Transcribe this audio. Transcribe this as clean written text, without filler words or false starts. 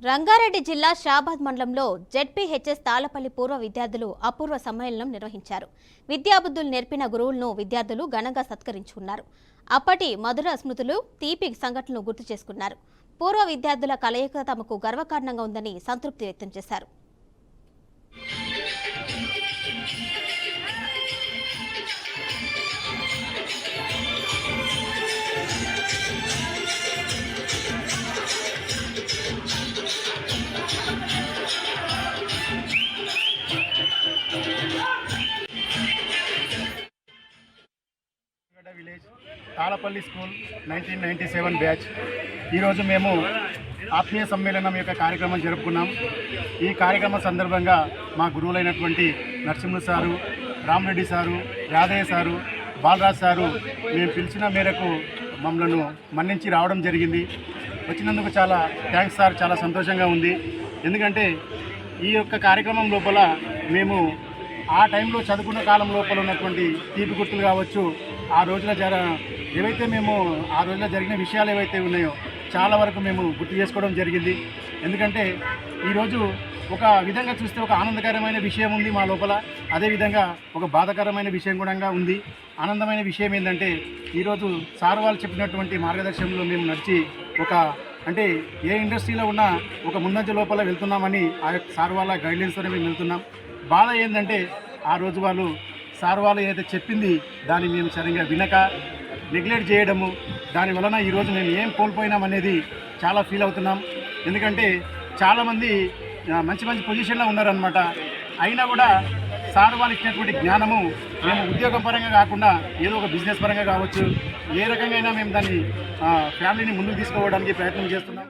రంగారెడ్డి జిల్లా షాబాద్ మండలంలో జెడ్పీహెచ్ఎస్ తాళపల్లి పూర్వ విద్యార్థులు అపూర్వ సమ్మేళనం నిర్వహించారు. విద్యాబుద్ధులు నేర్పిన గురువులను విద్యార్థులు ఘనంగా సత్కరించుకున్నారు. అప్పటి మధుర స్మృతులు, తీపి సంఘటనలు గుర్తు చేసుకున్నారు. పూర్వ విద్యార్థుల కలయిక తమకు గర్వకారణంగా ఉందని సంతృప్తి వ్యక్తం చేశారు. విలేజ్ తాళపల్లి స్కూల్ 1997 బ్యాచ్ ఈరోజు మేము ఆత్మీయ సమ్మేళనం యొక్క కార్యక్రమం జరుపుకున్నాం. ఈ కార్యక్రమం సందర్భంగా మా గురువులైనటువంటి Narasimha sir, Ramareddy sir, Yadayya sir, Balraj sir మేము పిలిచిన మేరకు మమ్మల్ని మన్నించి రావడం జరిగింది. వచ్చినందుకు చాలా థ్యాంక్స్ సార్, చాలా సంతోషంగా ఉంది. ఎందుకంటే ఈ యొక్క కార్యక్రమం లోపల మేము ఆ టైంలో చదువుకున్న కాలం లోపల ఉన్నటువంటి తీపి గుర్తులు కావచ్చు, ఆ రోజుల ఏవైతే మేము ఆ రోజులో జరిగిన విషయాలు ఏవైతే ఉన్నాయో చాలా వరకు మేము గుర్తు చేసుకోవడం జరిగింది. ఎందుకంటే ఈరోజు ఒక విధంగా చూస్తే ఒక ఆనందకరమైన విషయం ఉంది మా లోపల, అదేవిధంగా ఒక బాధాకరమైన విషయం కూడా ఉంది. ఆనందమైన విషయం ఏంటంటే ఈరోజు సార్ వాళ్ళు చెప్పినటువంటి మార్గదర్శనంలో మేము నడిచి అంటే ఏ ఇండస్ట్రీలో ఉన్నా ఒక ముందంజ లోపల వెళ్తున్నామని ఆ యొక్క సార్ వాళ్ళ గైడ్లైన్స్తోనే మేము వెళ్తున్నాం. బాధ ఏంటంటే ఆ రోజు సార్ వాళ్ళు ఏదైతే చెప్పింది దాన్ని మేము సరిగ్గా వినక నెగ్లెక్ట్ చేయడము, దాని వలన ఈరోజు మేము ఏం కోల్పోయినామనేది చాలా ఫీల్ అవుతున్నాం. ఎందుకంటే చాలామంది మంచి మంచి పొజిషన్లో ఉన్నారనమాట. అయినా కూడా సార్ వాళ్ళు ఇచ్చినటువంటి జ్ఞానము మేము ఉద్యోగం పరంగా కాకుండా ఏదో ఒక బిజినెస్ పరంగా కావచ్చు, ఏ రకంగా అయినా మేము దాన్ని ఫ్యామిలీని ముందుకు తీసుకోవడానికి ప్రయత్నం చేస్తున్నాం.